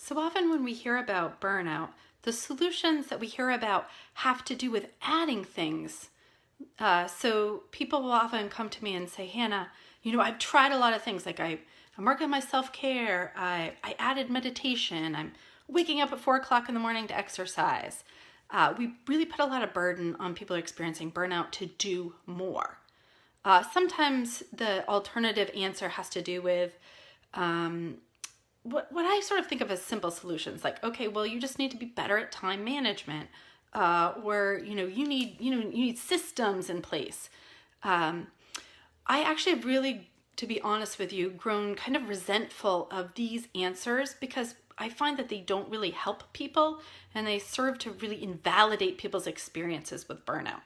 So often when we hear about burnout, the solutions that we hear about have to do with adding things. So people will often come to me and say, Hannah, I've tried a lot of things. I'm working on my self-care. I added meditation. I'm waking up at 4 o'clock in the morning to exercise. We really put a lot of burden on people experiencing burnout to do more. Sometimes the alternative answer has to do with what I sort of think of as simple solutions, like, okay, well, you just need to be better at time management, or you need systems in place. I actually have really, to be honest with you, grown kind of resentful of these answers because I find that they don't really help people and they serve to really invalidate people's experiences with burnout.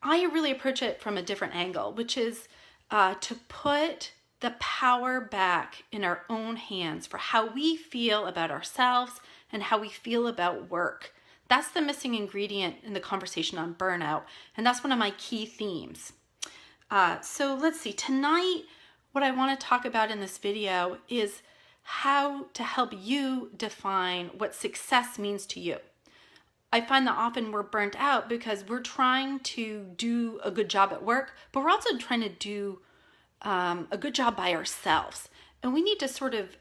I really approach it from a different angle, which is to put the power back in our own hands for how we feel about ourselves and how we feel about work. That's the missing ingredient in the conversation on burnout, and that's one of my key themes. So let's see, tonight what I want to talk about in this video is how to help you define what success means to you. I find that often we're burnt out because we're trying to do a good job at work, but we're also trying to do a good job by ourselves. And we need to sort of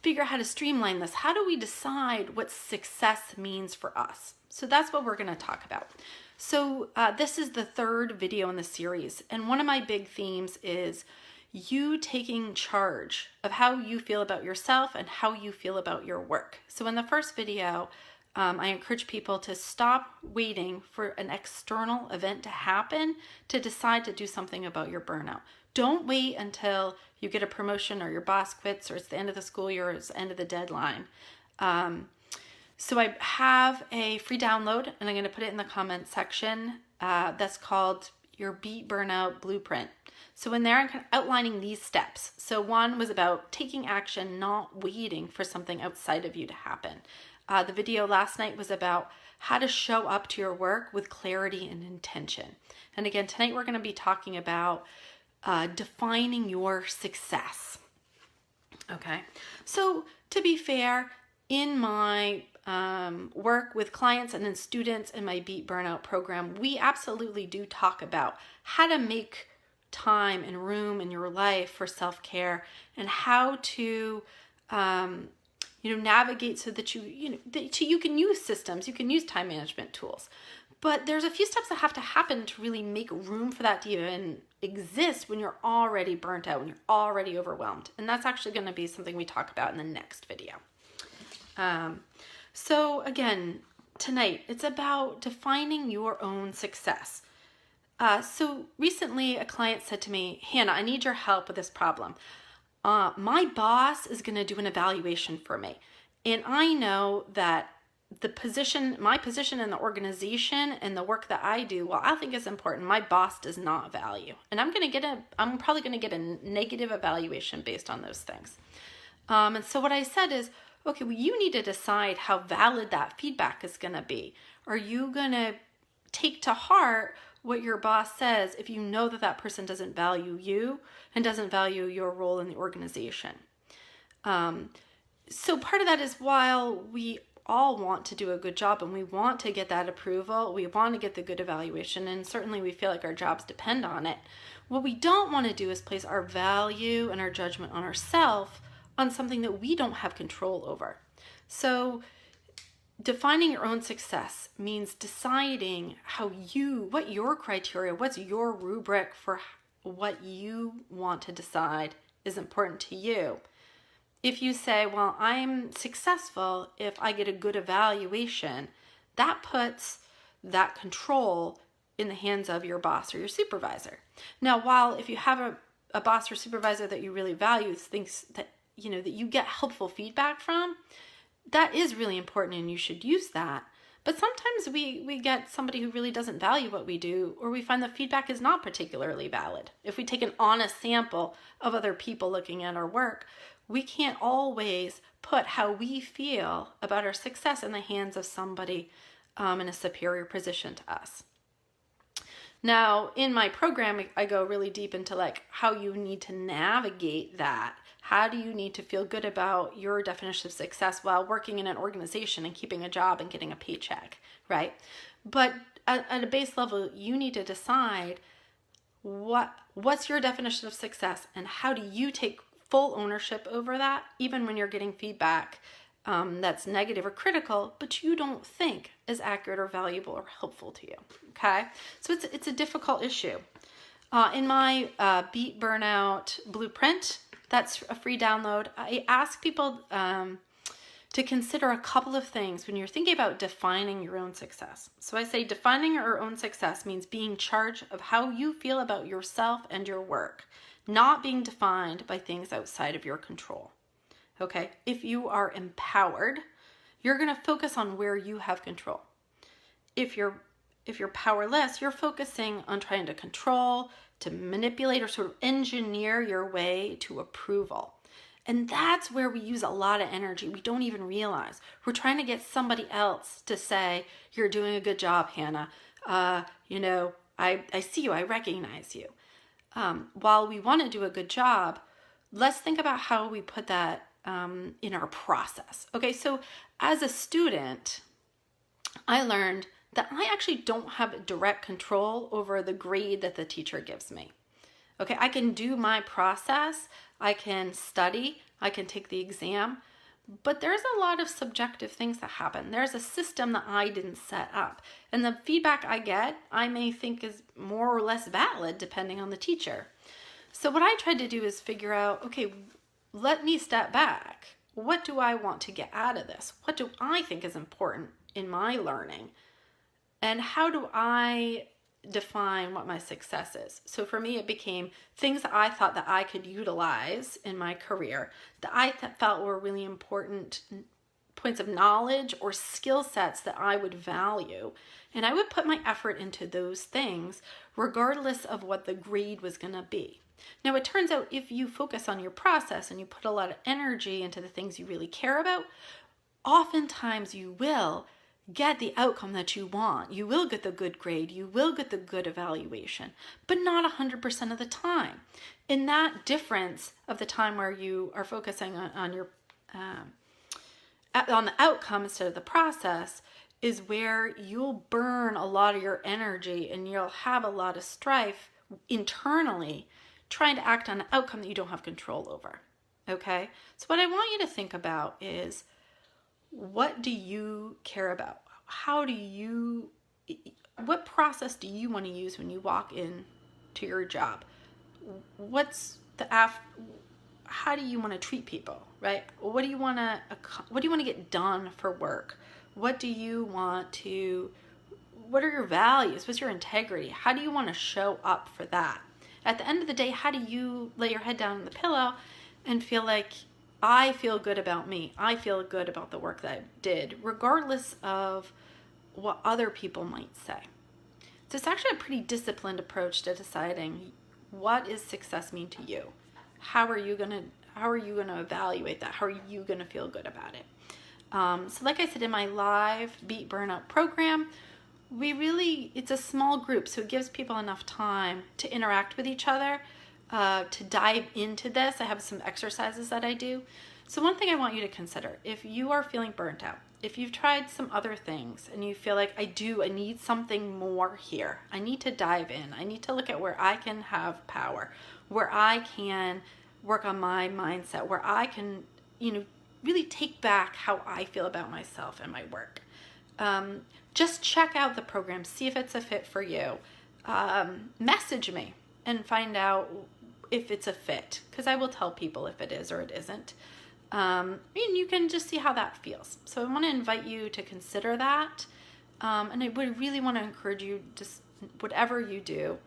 figure out how to streamline this. How do we decide what success means for us? So that's what we're going to talk about. So this is the third video in the series. And one of my big themes is you taking charge of how you feel about yourself and how you feel about your work. So in the first video, I encourage people to stop waiting for an external event to happen to decide to do something about your burnout. Don't wait until you get a promotion or your boss quits or it's the end of the school year or it's the end of the deadline. So I have a free download and I'm going to put it in the comment section that's called your Beat Burnout Blueprint. So in there I'm kind of outlining these steps. So one was about taking action, not waiting for something outside of you to happen. The video last night was about how to show up to your work with clarity and intention. And again, tonight we're going to be talking about defining your success. Okay, so to be fair, in my work with clients and then students in my Beat Burnout program, we absolutely do talk about how to make time and room in your life for self-care and how to navigate so that you can use systems, you can use time management tools. But there's a few steps that have to happen to really make room for that to even exist when you're already burnt out, when you're already overwhelmed. And that's actually going to be something we talk about in the next video. So again, tonight, it's about defining your own success. So recently a client said to me, Hannah, I need your help with this problem. My boss is going to do an evaluation for me. And I know that my position in the organization and the work that I do, well, I think is important, my boss does not value. And I'm probably going to get a negative evaluation based on those things. And so what I said is, okay, well, you need to decide how valid that feedback is going to be. Are you going to take to heart what your boss says if you know that that person doesn't value you and doesn't value your role in the organization? So part of that is, while we all want to do a good job and we want to get that approval, we want to get the good evaluation, and certainly we feel like our jobs depend on it. What we don't want to do is place our value and our judgment on ourselves on something that we don't have control over. So defining your own success means deciding what your criteria, what's your rubric for what you want to decide is important to you. If you say, well, I'm successful if I get a good evaluation, that puts that control in the hands of your boss or your supervisor. Now, while if you have a boss or supervisor that you really value, thinks that that you get helpful feedback from, that is really important and you should use that. But sometimes we get somebody who really doesn't value what we do, or we find the feedback is not particularly valid. If we take an honest sample of other people looking at our work, we can't always put how we feel about our success in the hands of somebody in a superior position to us. Now, in my program, I go really deep into how you need to navigate that, How do you need to feel good about your definition of success while working in an organization and keeping a job and getting a paycheck, right? But at a base level, you need to decide what's your definition of success and how do you take full ownership over that, even when you're getting feedback that's negative or critical, but you don't think is accurate or valuable or helpful to you, okay? So it's a difficult issue. In my Beat Burnout Blueprint, that's a free download, I ask people to consider a couple of things when you're thinking about defining your own success. So I say defining your own success means being in charge of how you feel about yourself and your work, not being defined by things outside of your control. Okay? If you are empowered, you're going to focus on where you have control. If you're powerless, you're focusing on trying to control, to manipulate, or sort of engineer your way to approval. And that's where we use a lot of energy. We don't even realize. We're trying to get somebody else to say, you're doing a good job, Hannah. I see you, I recognize you. While we want to do a good job, let's think about how we put that in our process. Okay, so as a student, I learned that I actually don't have direct control over the grade that the teacher gives me. Okay, I can do my process, I can study, I can take the exam, but there's a lot of subjective things that happen. There's a system that I didn't set up, and the feedback I get, I may think is more or less valid depending on the teacher. So what I tried to do is figure out, okay, let me step back. What do I want to get out of this? What do I think is important in my learning? And how do I define what my success is? So for me, it became things that I thought that I could utilize in my career that I felt were really important points of knowledge or skill sets that I would value. And I would put my effort into those things regardless of what the grade was going to be. Now, it turns out if you focus on your process and you put a lot of energy into the things you really care about, oftentimes you will get the outcome that you want. You will get the good grade, you will get the good evaluation, but not 100% of the time. In that difference of the time where you are focusing on your on the outcome instead of the process is where you'll burn a lot of your energy and you'll have a lot of strife internally trying to act on an outcome that you don't have control over. Okay? So what I want you to think about is, what do you care about? What process do you want to use when you walk in to your job? How do you want to treat people, right? What do you want to get done for work? What are your values? What's your integrity? How do you want to show up for that? At the end of the day, how do you lay your head down on the pillow and feel like, I feel good about me. I feel good about the work that I did, regardless of what other people might say. So it's actually a pretty disciplined approach to deciding, what is success mean to you? How are you gonna evaluate that? How are you gonna feel good about it? So like I said, in my live Beat Burnout program, it's a small group, so it gives people enough time to interact with each other, to dive into this. I have some exercises that I do. So one thing I want you to consider, if you are feeling burnt out, if you've tried some other things and you feel like, I need something more here. I need to dive in. I need to look at where I can have power, where I can work on my mindset, where I can, really take back how I feel about myself and my work. Just check out the program, see if it's a fit for you. Message me and find out if it's a fit, because I will tell people if it is or it isn't. And you can just see how that feels. So I want to invite you to consider that. And I would really want to encourage you, just whatever you do,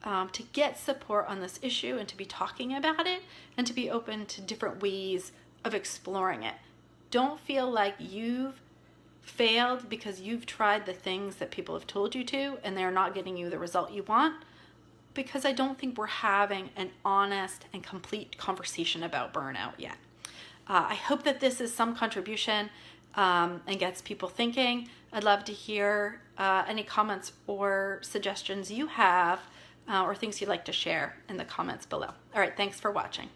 to get support on this issue and to be talking about it and to be open to different ways of exploring it. Don't feel like you've failed because you've tried the things that people have told you to and they're not getting you the result you want, because I don't think we're having an honest and complete conversation about burnout yet. I hope that this is some contribution and gets people thinking. I'd love to hear any comments or suggestions you have or things you'd like to share in the comments below. All right, thanks for watching.